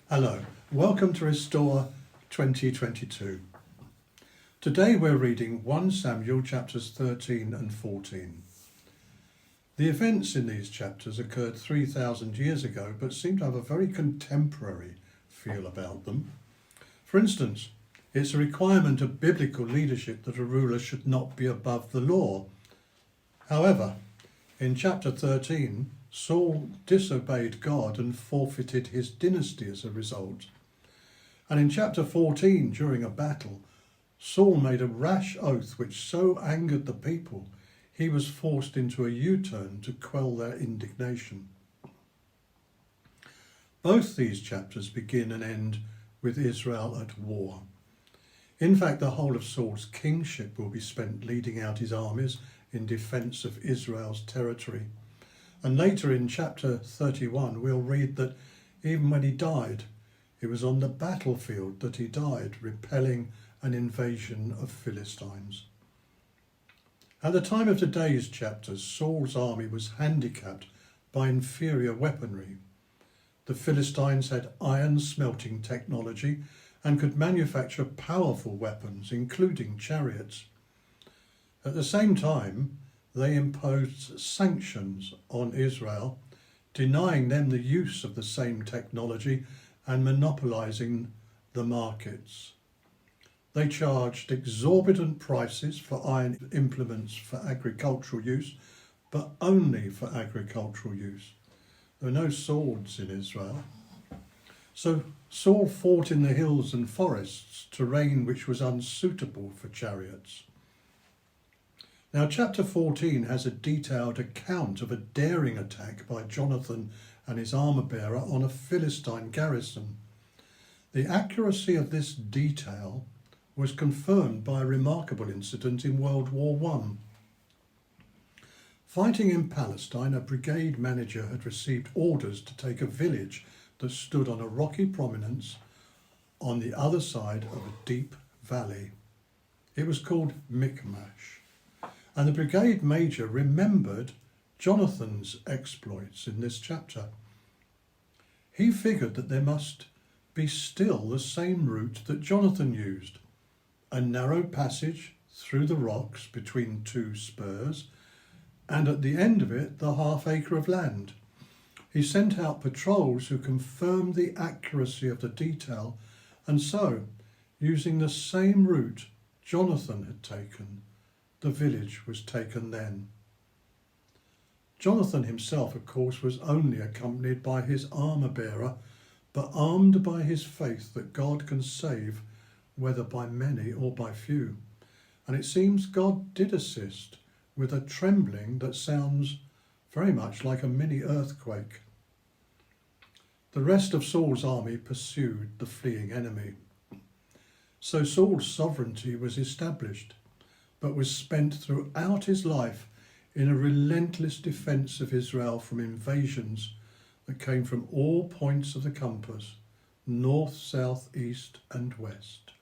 Hello, welcome to Restore 2022. Today we're reading 1 Samuel chapters 13 and 14. The events in these chapters occurred 3,000 years ago but seem to have a very contemporary feel about them. For instance, it's a requirement of biblical leadership that a ruler should not be above the law. However, in chapter 13, Saul disobeyed God and forfeited his dynasty as a result. And in chapter 14, during a battle, Saul made a rash oath which so angered the people, he was forced into a U-turn to quell their indignation. Both these chapters begin and end with Israel at war. In fact, the whole of Saul's kingship will be spent leading out his armies in defence of Israel's territory. And later in chapter 31, we'll read that even when he died, it was on the battlefield that he died, repelling an invasion of Philistines. At the time of today's chapters, Saul's army was handicapped by inferior weaponry. The Philistines had iron smelting technology and could manufacture powerful weapons, including chariots. At the same time, they imposed sanctions on Israel, denying them the use of the same technology and monopolizing the markets. They charged exorbitant prices for iron implements for agricultural use, but only for agricultural use. There were no swords in Israel. So Saul fought in the hills and forests, terrain which was unsuitable for chariots. Now, chapter 14 has a detailed account of a daring attack by Jonathan and his armour-bearer on a Philistine garrison. The accuracy of this detail was confirmed by a remarkable incident in World War I. Fighting in Palestine, a brigade manager had received orders to take a village that stood on a rocky prominence on the other side of a deep valley. It was called Michmash. And the brigade major remembered Jonathan's exploits in this chapter. He figured that there must be still the same route that Jonathan used, a narrow passage through the rocks between two spurs, and at the end of it, the half-acre of land. He sent out patrols who confirmed the accuracy of the detail, and so, using the same route Jonathan had taken, the village was taken then. Jonathan himself, of course, was only accompanied by his armour-bearer, but armed by his faith that God can save, whether by many or by few. And it seems God did assist with a trembling that sounds very much like a mini earthquake. The rest of Saul's army pursued the fleeing enemy. So Saul's sovereignty was established, but was spent throughout his life in a relentless defence of Israel from invasions that came from all points of the compass, north, south, east and west.